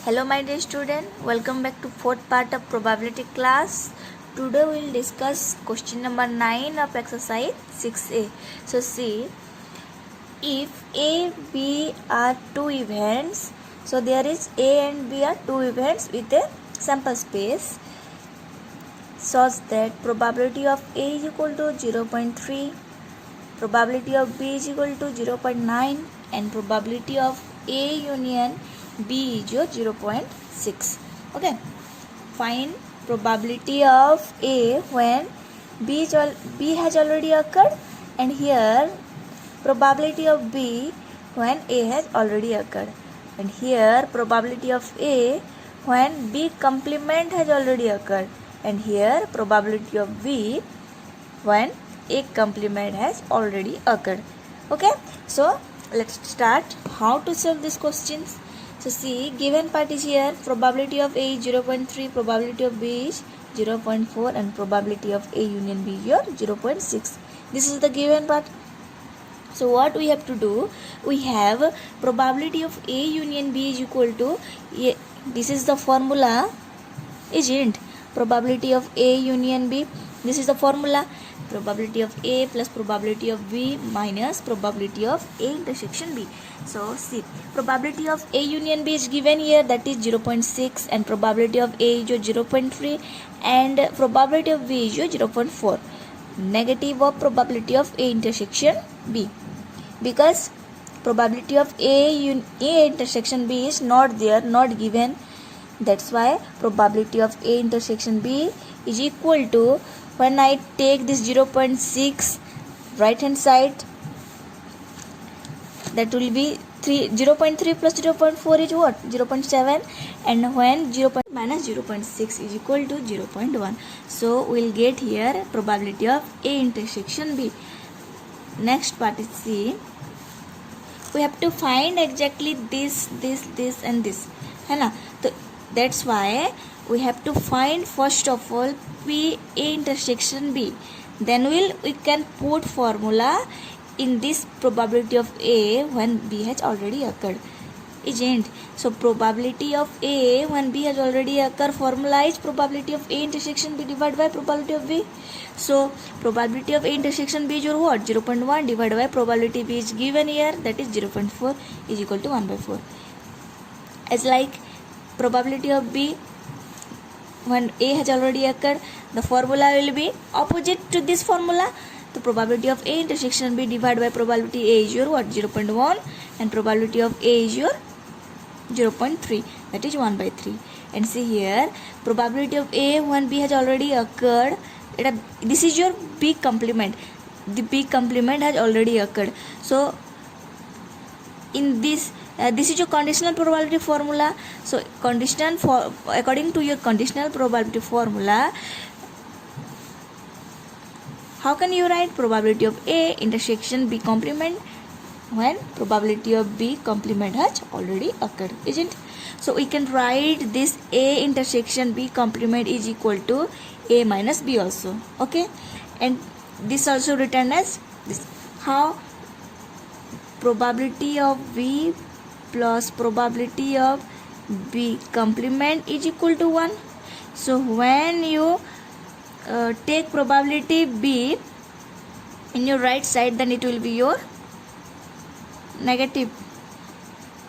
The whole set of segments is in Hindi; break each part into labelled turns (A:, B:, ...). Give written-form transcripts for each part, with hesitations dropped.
A: Hello my dear student, welcome back to fourth part of probability class. Today we will discuss question number 9 of exercise 6a. So see, if A, B are two events, so there is A and B are two events with a sample space such that probability of A is equal to 0.3, probability of B is equal to 0.9 and probability of A union B is your 0.6. Okay, find probability of A when B has already occurred, and here probability of B when A has already occurred, and here probability of A when B complement has already occurred, and here probability of B when A complement has already occurred. Okay, so let's start how to solve these questions. So see, given part is here, probability of A is 0.3, probability of B is 0.4 and probability of A union B is your 0.6. This is the given part. So what we have to do, we have probability of A union B is equal to, this is the formula, isn't? Probability of A union B, this is the formula, probability of A plus probability of B minus probability of A intersection B. So see, probability of A union B is given here, that is 0.6, and probability of A is your 0.3 and probability of B is your 0.4. Negative of probability of A intersection B, because probability of A intersection B is not there, not given. That's why probability of A intersection B is equal to, when I take this 0.6 right hand side, that will be 0.3 plus 0.4 is what? 0.7, and when 0. minus 0.6 is equal to 0.1. So we'll get here probability of A intersection B. Next part is C. We have to find exactly this and this, है ना? So that's why we have to find first of all P A intersection B. Then we can put formula in this probability of A when B has already occurred, isn't? So probability of A when B has already occurred, formula is probability of A intersection B divided by probability of B. So probability of A intersection B is your what? 0.1 divided by probability B is given here, that is 0.4 is equal to 1 by 4. As like probability of B when A has already occurred, the formula will be opposite to this formula. The probability of A intersection B divided by probability A is your what? 0.1, and probability of A is your 0.3, that is 1 by 3. And see here, probability of A when B has already occurred, this is your B complement. The B complement has already occurred. So in this, this is your conditional probability formula. So conditional for according to your conditional probability formula, how can you write probability of A intersection B complement when probability of B complement has already occurred, isn't? So we can write this A intersection B complement is equal to A minus B also. Okay, and this also written as this. How? Probability of B plus probability of B complement is equal to 1. So when you take probability B in your right side, then it will be your negative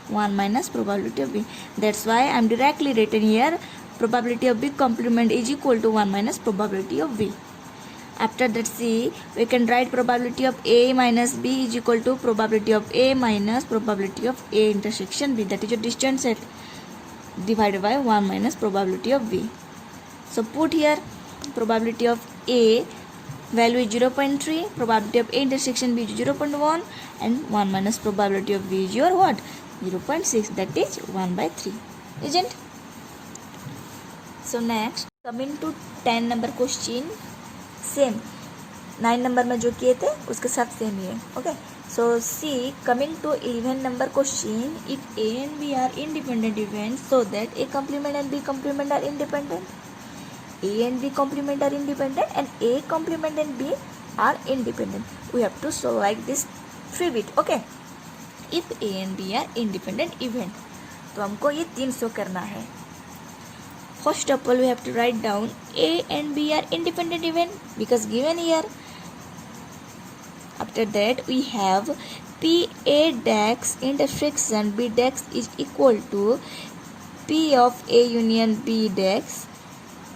A: 1 minus probability of B. That's why I am directly written here probability of B complement is equal to 1 minus probability of B. After that, see, we can write probability of A minus B is equal to probability of A minus probability of A intersection B, that is your distance set, divided by 1 minus probability of B. So put here probability of A value is 0.3, probability of A intersection B is 0.1, and 1 minus probability of B is your what? 0.6, that is 1 by 3, isn't? So next, coming to 10 number question, same 9 number में जो किए थे उसके साथ सेम ही है. Okay, so see, coming to 11 number question, if A and B are independent event so that A complement and B complement are independent, A and B complement are independent, and A complement and B are independent. We have to solve like this 3 bit. Okay, if A and B are independent event, तो हमको ये 3 शो करना है. First of all, we have to write down A and B are independent event because given here. After that, we have P A dash intersection B dash is equal to P of A union B dash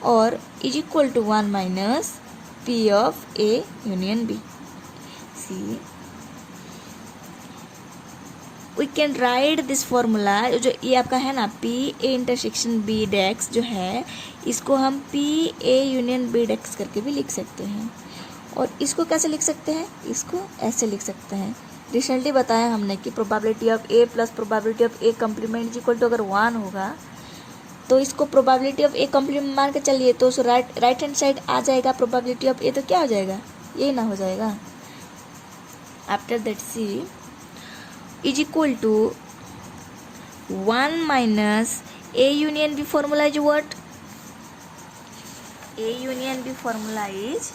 A: or is equal to 1 minus P of A union B. See, we can write this formula. जो ये आपका है ना P A intersection B dash जो है, इसको हम P A union B dash करके भी लिख सकते हैं. और इसको कैसे लिख सकते हैं? इसको ऐसे लिख सकते हैं. रिसेंटली बताया हमने कि probability of A plus probability of A complement equal to अगर 1 होगा तो इसको प्रोबेबिलिटी ऑफ ए कम्प्लीमेंट मान के चलिए तो उस राइट हैंड साइड आ जाएगा प्रोबेबिलिटी ऑफ ए, तो क्या हो जाएगा? ये ना हो जाएगा. After that see is equal to 1 minus A union B formula is what? A union B formula is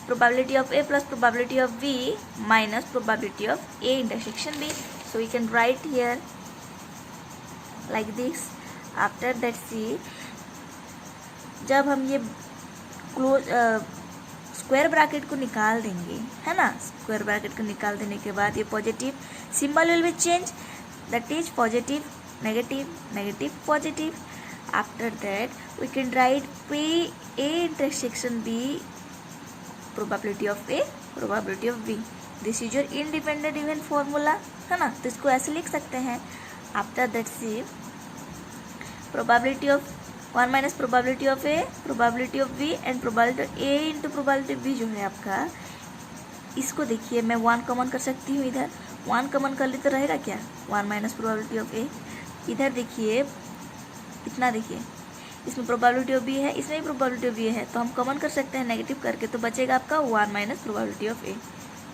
A: probability of A plus probability of B minus probability of A intersection B. So we can write here like this. After that see, जब हम ये क्लोज स्क्वायर ब्रैकेट को निकाल देंगे, है ना, स्क्वायर ब्रैकेट को निकाल देने के बाद ये positive symbol will be change, that is positive negative negative positive. After that we can write P A intersection B probability of A probability of B. This is your independent event formula, है ना, तो इसको ऐसे लिख सकते हैं. After that see probability of 1 minus probability of A probability of B and probability of A into probability of B जो है आपका, इसको देखिए मैं 1 कॉमन कर सकती हूँ. इधर 1 कॉमन कर ली तो रहेगा क्या? 1 माइनस प्रोबेबिलिटी ऑफ ए. इधर देखिए इतना, देखिए इसमें प्रोबेबिलिटी ऑफ बी है, इसमें भी प्रोबेबिलिटी ऑफ बी है, तो हम कॉमन कर सकते हैं नेगेटिव करके, तो बचेगा आपका 1 माइनस प्रोबेबिलिटी ऑफ ए,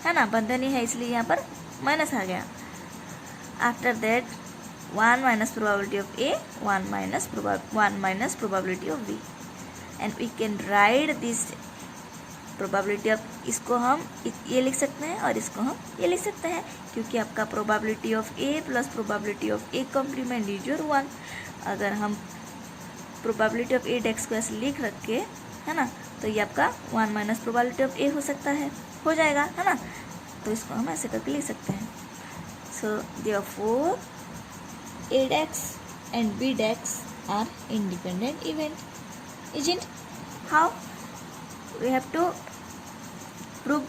A: है ना, बंधन ही है इसलिए यहाँ पर माइनस आ गया. After that 1 minus probability of A 1 minus probability of B and we can write this probability of, इसको हम ये लिख सकते हैं और इसको हम ये लिख सकते हैं, क्योंकि आपका probability of A plus probability of A complement is your 1. अगर हम प्रोबेबिलिटी ऑफ ए डेक्स को ऐसे लिख रख के, है ना, तो ये आपका 1 माइनस प्रोबेबिलिटी ऑफ ए हो सकता है, हो जाएगा, है ना, तो इसको हम ऐसे करके लिख सकते हैं. So therefore A dash and B dash are independent event. Isn't? How? We have to prove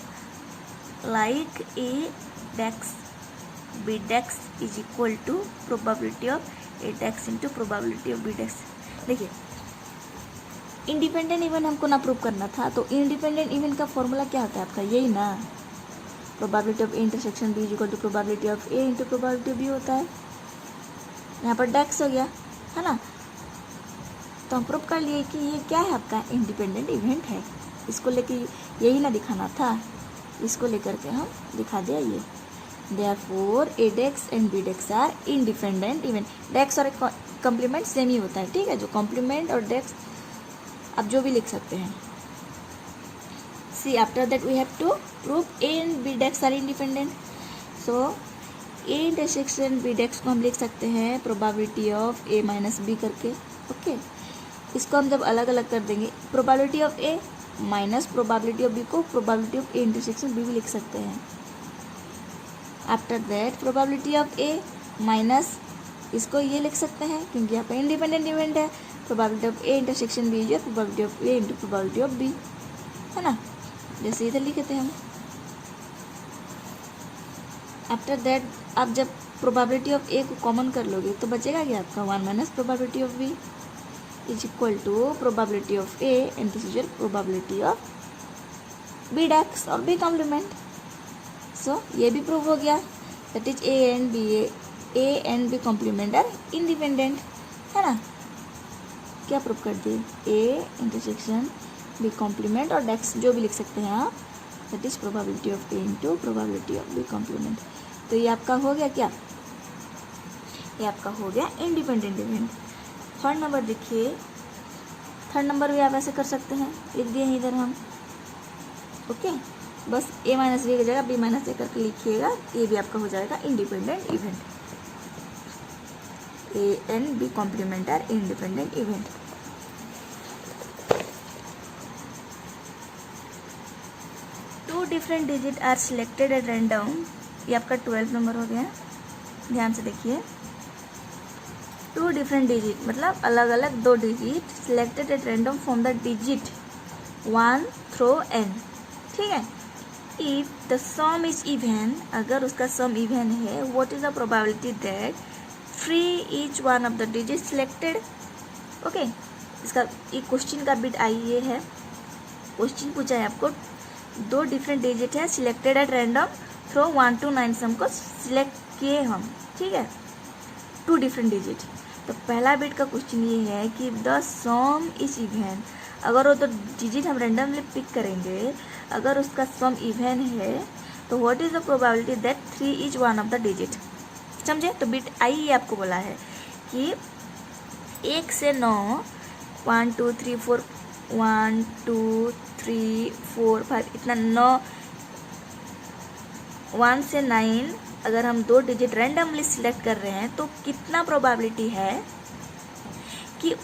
A: like A dex B dex is equal to probability of A dex into probability of B dex. देखिए इंडिपेंडेंट इवेंट हमको ना प्रूव करना था, तो इंडिपेंडेंट इवेंट का फॉर्मूला क्या होता है आपका? यही ना, probability of A intersection B is equal to probability of A into probability of B होता है. यहाँ पर डेक्स हो गया, है ना, तो हम प्रूव कर लिए कि ये क्या है आपका इंडिपेंडेंट इवेंट है. इसको लेके यही ना दिखाना था, इसको लेकर के हम दिखा दिया ये. Therefore A dash and B dash are independent event. Dash और कॉम्प्लीमेंट सेम ही होता है, ठीक है, जो कॉम्प्लीमेंट और डेक्स आप जो भी लिख सकते हैं. See after that we have to prove A and B dash are independent. So A intersection B dash को हम लिख सकते हैं probability of A minus B करके. ओके, इसको हम जब अलग अलग कर देंगे, probability of A minus probability of B को probability of A intersection B भी लिख सकते हैं. After that probability of A minus, इसको ये लिख सकते हैं क्योंकि यहाँ पर इंडिपेंडेंट इवेंट है. Probability of A intersection B is probability of A into probability of B, है ना, जैसे इधर लिखे थे हम. आफ्टर दैट आप जब प्रोबेबिलिटी ऑफ ए को कॉमन कर लोगे तो बचेगा क्या आपका 1 minus probability of B is equal to probability of A and this is your probability of B dash और बी कॉम्प्लीमेंट. सो ये भी प्रूव हो गया, that is A and B complement are independent, है ना. क्या प्रूव कर दिए? ए इंटरसेक्शन बी कॉम्प्लीमेंट और डेक्स जो भी लिख सकते हैं आप, that is probability of A into probability of B complement. तो ये आपका हो गया क्या? ये आपका हो गया इंडिपेंडेंट इवेंट. थर्ड नंबर देखिए, थर्ड नंबर भी आप ऐसे कर सकते हैं, लिख दिए हैं इधर हम. ओके, बस ए माइनस बी की जगह बी माइनस ए करके लिखिएगा, ये भी आपका हो जाएगा independent event. A and B complement are independent event. Two different digits are selected at random. ये आपका 12 नंबर हो गया, ध्यान से देखिए. टू डिफरेंट डिजिट मतलब अलग अलग दो digit selected at random from the digit 1 through n. ठीक है. If the sum is even, अगर उसका सम इवन है, what is the probability that free each one of the digit selected. Okay, इसका एक क्वेश्चन का बिट आई ये है. क्वेश्चन पूछा है आपको, दो डिफरेंट डिजिट है selected at random through 1 to 9 sum को सिलेक्ट किए हम. ठीक है, टू डिफरेंट डिजिट. तो पहला बिट का क्वेश्चन ये है कि द सम इज इवन, अगर वो तो डिजिट हम रैंडमली पिक करेंगे, अगर उसका सम इवन है तो what is the probability that 3 is one of the digit. समझे. तो बिट आई ये आपको बोला है कि 1 से 9 1 2 3 4 1 2 3 4 5 इतना 9 1 से 9 अगर हम दो डिजिट रैंडमली सिलेक्ट कर रहे हैं तो कितना प्रोबेबिलिटी है कि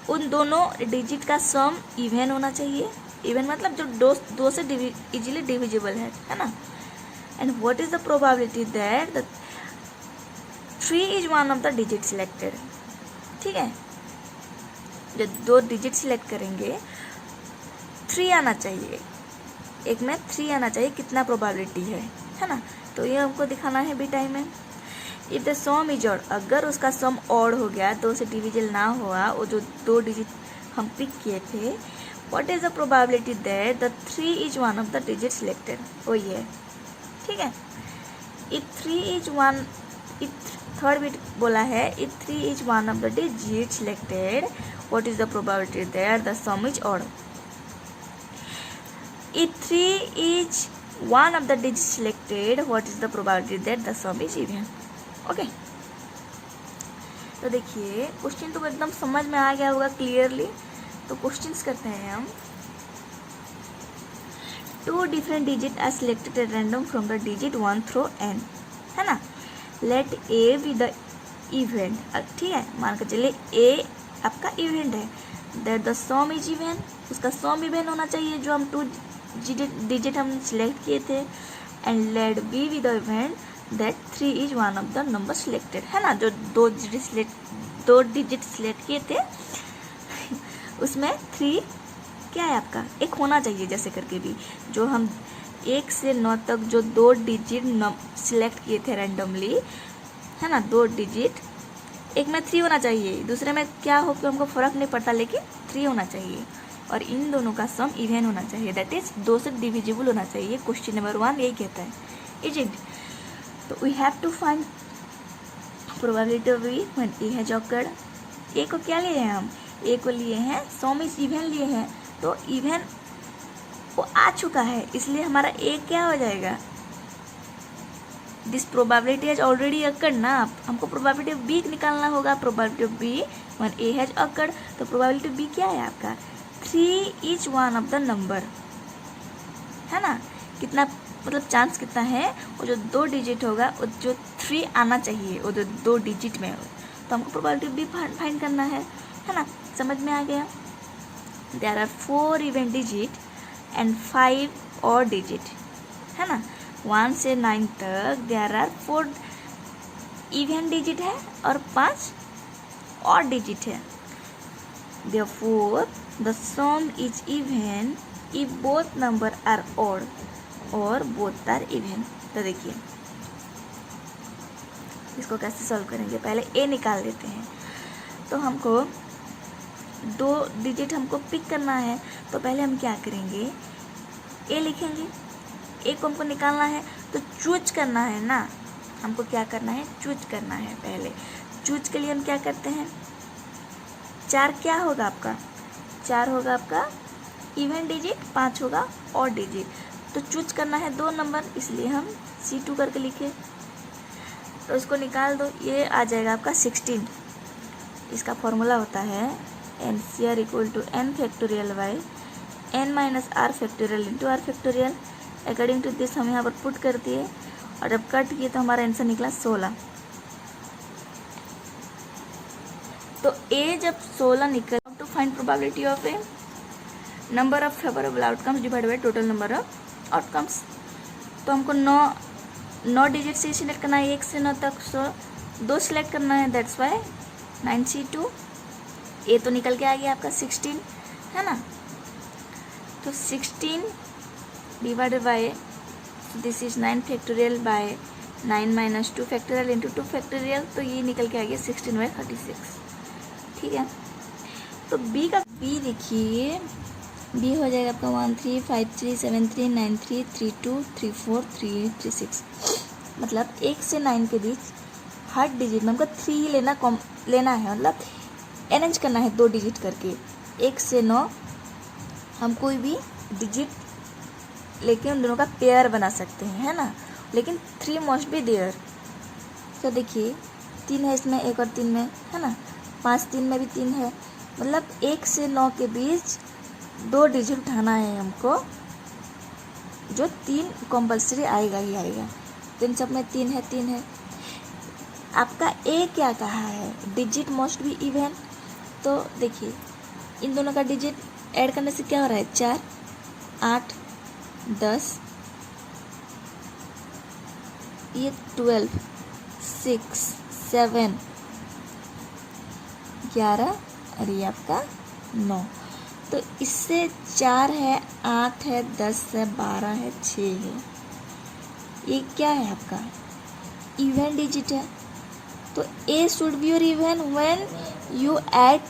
A: उन दोनों डिजिट का सम इवन होना चाहिए. इवन मतलब जो दो से इजीली डिविजिबल है ना. And what is the probability that the 3 is one of the digit selected. ठीक है, जब दो डिजिट सिलेक्ट करेंगे 3 आना चाहिए, एक में 3 आना चाहिए, कितना प्रोबेबिलिटी है ना. तो ये हमको दिखाना है बी टाइम में. If the sum is odd, अगर उसका सम ऑड हो गया, 2 से डिविजल ना हुआ, वो जो दो डिजिट हम पिक किए थे, what is the probability that the 3 is one of the digit selected. वो ये है. ठीक है. If 3 is one, third bit बोला है, if 3 is one of the digit selected, what is the probability that the sum is odd. If 3 is one of the digits selected, what is the probability that the sum is even? Okay. तो देखिए क्वेश्चन तो एकदम समझ में आ गया होगा क्लियरली. तो क्वेश्चंस करते हैं हम. Two different digit are selected at random from the digit 1 through n, है ना. Let A B the event. ठीक है, मान कर चलिए ए आपका इवेंट है. That the sum is even, उसका सम इवन होना चाहिए जो हम टू डिजिट हम सिलेक्ट किए थे. And let be with the event that 3 is one of the number selected, है ना. जो दो डिजिट सिलेक्ट किए थे उसमें 3 क्या है आपका, एक होना चाहिए. जैसे करके भी जो हम 1 से 9 तक जो दो डिजिट सिलेक्ट किए थे रैंडमली, है ना, दो डिजिट, एक में 3 होना चाहिए, दूसरे में क्या हो कि हमको फ़र्क नहीं पड़ता, लेकिन 3 होना चाहिए. और इन दोनों का सम इवन होना चाहिए, दैट इज 2 से डिविजिबल होना चाहिए. क्वेश्चन नंबर 1 यही कहता है, इज इट. तो we have to find probability of B when A has occurred. A को क्या लिए हैं हम, ए को लिए हैं सम इज इवन लिए हैं. तो इवन वो आ चुका है, इसलिए हमारा ए क्या हो जाएगा, this probability has already occurred ना. हमको प्रोबेबिलिटी ऑफ बी निकालना होगा. Probability of B when A has occurred, तो प्रोबेबिलिटी ऑफ बी क्या है आपका, 3 is one of the number, है ना. कितना मतलब चांस कितना है, वो जो दो डिजिट होगा वो जो 3 आना चाहिए वो जो दो डिजिट में हो. तो हमको प्रोबेबिलिटी भी फाइंड करना है ना. समझ में आ गया. There are 4 even digit and 5 और डिजिट, है ना. 1 से 9 तक देयर आर 4 इवन डिजिट है और 5 और डिजिट है. Therefore, the sum is even if both number are odd or both are even. तो देखिए इसको कैसे सॉल्व करेंगे. पहले ए निकाल लेते हैं. तो हमको दो डिजिट हमको पिक करना है, तो पहले हम क्या करेंगे, ए लिखेंगे. ए को हमको निकालना है तो चूज करना है ना. हमको क्या करना है, चूज करना है. पहले चूज के लिए हम क्या करते हैं, 4 क्या होगा आपका, 4 होगा आपका इवन डिजिट, 5 होगा और डिजिट. तो चूज करना है 2 नंबर, इसलिए हम C2 करके लिखे. तो इसको निकाल दो, ये आ जाएगा आपका 16. इसका फॉर्मूला होता है NCR equal to n factorial by n minus r factorial into r factorial. According to this हम यहाँ पर पुट कर दिए और जब कट किए तो हमारा आंसर निकला 16. तो ए जब 16 निकल, to find probability of A, number of favourable outcomes divide by total number of outcomes. तो हमको 9 डिजिट से सिलेक्ट करना है, 1 से 9 तक, सो 2 सिलेक्ट करना है, दैट्स वाई 9C2। ए तो निकल के आ गया आपका 16, है ना। तो 16 divided by, this is 9 factorial by 9 minus 2 factorial into 2 factorial, तो ये निकल के आ गया 16/36, ठीक है। तो बी का, बी देखिए, बी हो जाएगा आपका 1 3 5 3 7 3 9 3 3 2 3 4 3 8 3 6, मतलब 1 से 9 के बीच हर डिजिट में हमको 3 लेना है, मतलब अरेंज करना है 2 डिजिट करके। 1 से 9 हम कोई भी डिजिट लेके उन दोनों का पेयर बना सकते हैं, है ना, लेकिन 3 मस्ट बी देयर। तो देखिए 3 है इसमें, 1 और 3 में, है ना, 5 3 में भी 3 है, मतलब 1 से 9 के बीच 2 डिजिट उठाना है हमको, जो 3 कंपल्सरी आएगा ही आएगा। तो इन सब में 3 है। आपका ए क्या कहा है, डिजिट मस्ट बी इवन। तो देखिए इन दोनों का डिजिट ऐड करने से क्या हो रहा है, 4 8 10, ये 12 6 7 11 और ये आपका 9। तो इससे 4 है, 8 है, 10 है, 12 है, 6 है, ये क्या है आपका इवन डिजिट है। तो A should be your even when you add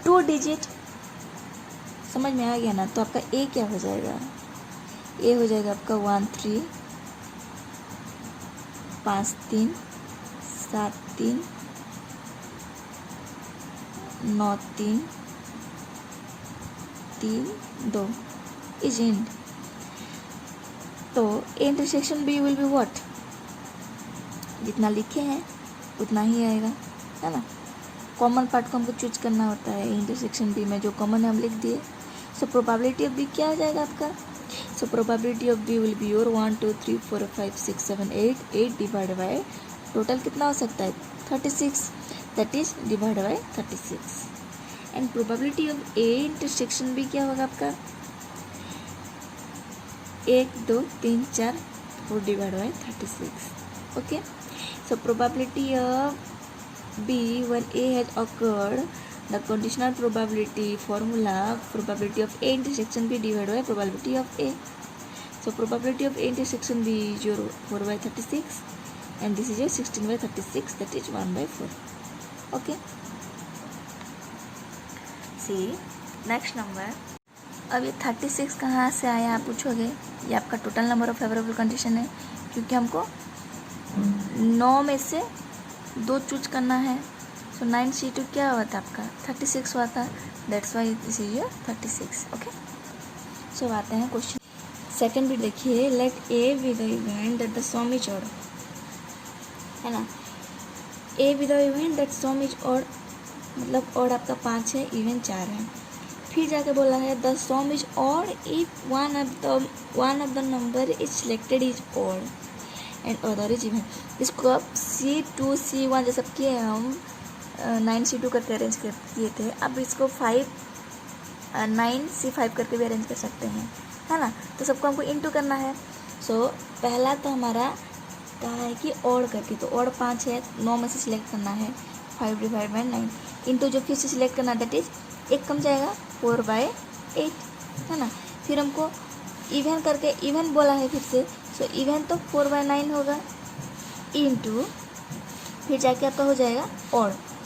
A: 2 digit. समझ में आ गया ना। तो आपका ए क्या हो जाएगा, ए हो जाएगा आपका 1 3 5 3 7 3 9 3 3 2 इज एंड। तो A intersection B will be what, जितना लिखे हैं उतना ही आएगा, है ना। कॉमन पार्ट को हमको चूज करना होता है, इंटरसेक्शन बी में जो कॉमन है हम लिख दिए। सो प्रोबेबिलिटी ऑफ बी क्या हो जाएगा आपका, so probability of B will be your 1 2 3 4 5 6 7 8 divide by total कितना हो सकता है 36, that is divide by 36। And probability of A intersection B क्या होगा आपका 1 2 3 4 4 divide by 36, okay. So probability of B when A has occurred, the conditional probability formula, probability of A intersection B divided by probability of A. So probability of A intersection B is your 4/36 and this is your 16/36, that is 1/4, okay. See next number. अब ये 36 कहाँ से आया आप पूछोगे, ये आपका total number of favourable condition है, क्योंकि हमको 9 में से 2 चूज करना है। सो 9C2 क्या हुआ था आपका 36 हुआ था, that's why this is your 36, okay. So आते हैं क्वेश्चन सेकंड भी देखिए, let A with the event that the sum is odd, है ना। A with the event that sum is odd, मतलब ऑड आपका 5 है, इवन 4 है। फिर जाके बोला है the sum is odd if one of the number is selected is odd and other is even. इसको अब C2 C1 जैसे किए हैं हम 9C2 करके अरेंज किए थे, अब इसको 9C5 करके भी अरेंज कर सकते हैं, है ना। तो सबको हमको इंटू करना है। सो पहला तो हमारा कहा है कि ऑड करके, तो ऑड 5 है, 9 में से सिलेक्ट करना है, 5 डिवाइड बाई 9 इंटू जो फिर से सिलेक्ट करना दैट इज 1 कम जाएगा 4/8, है ना। फिर हमको इवन करके, इवन बोला है फिर से, सो इवन तो 4/9 होगा इंटू फिर जाके आपका हो जाएगा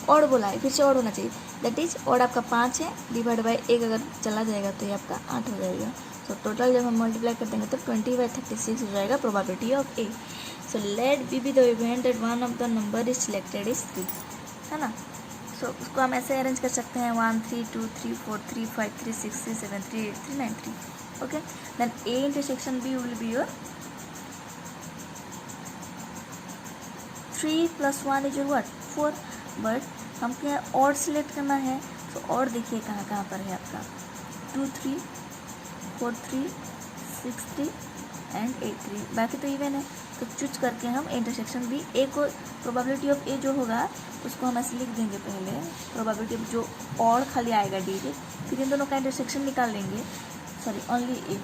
A: ऑड बोला है, फिर से ऑड होना चाहिए, दैट इज ऑड आपका 5 है, डिवाइड बाई 1 अगर चला जाएगा तो ये आपका 8 हो जाएगा। सो टोटल जब हम मल्टीप्लाई कर देंगे तो 20/36 हो जाएगा probability of A. So let B the event that one of the number is selected is 3, है ना। सो उसको हम ऐसे अरेंज कर सकते हैं 1 3 2 3 4 3 5 3 6 3 7 3 8 3 9 3, okay. Then A intersection B will be your 3 + 1 is your what 4, but हमको यहाँ ऑड सिलेक्ट करना है। तो ऑड देखिए कहाँ पर है आपका 2 3 4 3 6 3 एंड 8 3, बाकी तो इवन है। तो चूज करके हम इंटरसेक्शन बी, ए को प्रोबेबिलिटी ऑफ ए जो होगा उसको हम ऐसे लिख देंगे पहले, प्रोबेबिलिटी ऑफ जो और खाली आएगा डिजिट, फिर इन दोनों का इंटरसेक्शन निकाल लेंगे, सॉरी ओनली ए।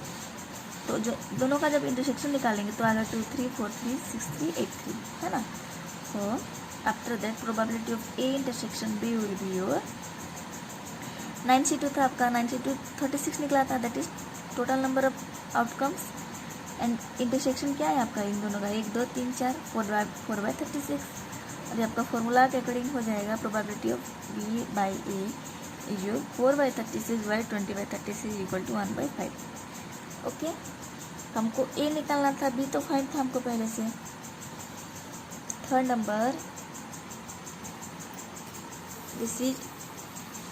A: तो जो दोनों का जब इंटरसेक्शन निकालेंगे तो आएगा 2 3 4 3 6 3 8 3, है ना। So after that probability of A intersection B will be your 9C2 था आपका, 9C2 36 निकला था, that is total number of outcomes. And intersection क्या है आपका इन दोनों का, 1 2 3 4 4/36। और ये आपका फॉर्मूला के अकॉर्डिंग हो जाएगा, probability of B by A is your 4/36/20/36 equal to 1/5। Okay, हमको ए निकालना था, बी तो फाइंड था हमको पहले से। Third number, this is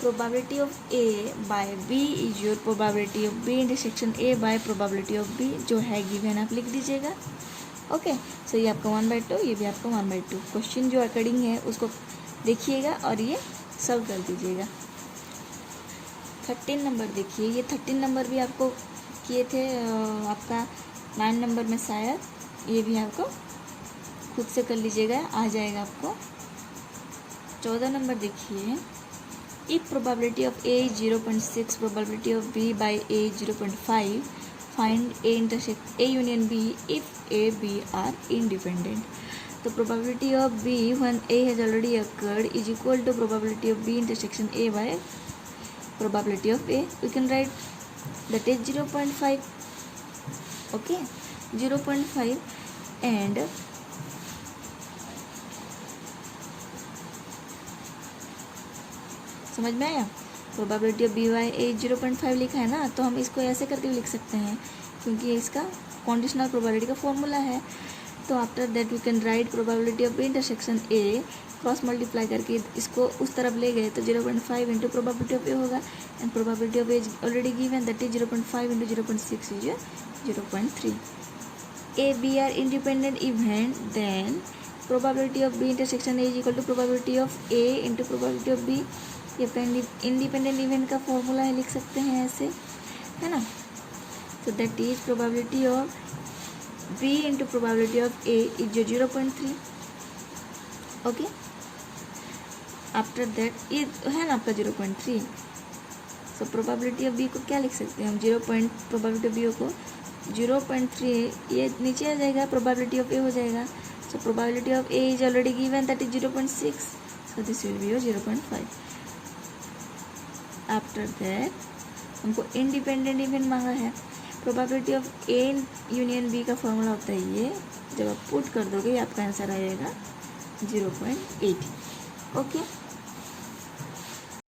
A: probability of A by B is your probability of B intersection A by probability of B, जो है गिवन आप लिख दीजिएगा। ओके, सो ये आपका 1/2, ये भी आपका 1/2। क्वेश्चन जो अकॉर्डिंग है उसको देखिएगा और ये सॉल्व कर दीजिएगा। 13 नंबर देखिए, ये 13 नंबर भी आपको किए थे आपका 9 नंबर में शायद, ये भी आपको खुद से कर लीजिएगा, आ जाएगा आपको। 14 नंबर देखिए, if probability of A is 0.6, probability of B by A is 0.5, find A intersect A union B if A, B are independent. The probability of B when A has already occurred is equal to probability of B intersection A by probability of A. We can write that is 0.5. Okay, 0.5 and समझ में आया। प्रोबेबिलिटी ऑफ बी वाई ए 0.5 लिखा है ना, तो हम इसको ऐसे करके भी लिख सकते हैं क्योंकि ये इसका कंडीशनल प्रोबेबिलिटी का फॉर्मूला है। तो after that we can write probability of B intersection A, cross multiply करके इसको उस तरफ ले गए तो 0.5 इंटू प्रोबेबिलिटी ऑफ ए होगा, and probability of A is already given, that is 0.5 into 0.6 is 0.3। A B are independent event, then probability of B intersection A is equal to probability of A into probability of B. ये अपना इंडिपेंडेंट इवेंट का फॉर्मूला है, लिख सकते हैं ऐसे, है ना। तो that is probability of B into probability of A is 0.3। Okay, after that ये है ना आपका 0.3। सो प्रोबेबिलिटी ऑफ बी को क्या लिख सकते हैं हम, प्रोबेबिलिटी ऑफ बी को 0.3, ये नीचे आ जाएगा, प्रोबेबिलिटी ऑफ ए हो जाएगा। So probability of A is already given, that is 0.6, so this will be your 0.5। After that हमको इंडिपेंडेंट इवेंट मांगा है, probability of A union B का फॉर्मूला होता है ये, जब आप पुट कर दोगे आपका आंसर आएगा 0.8। ओके।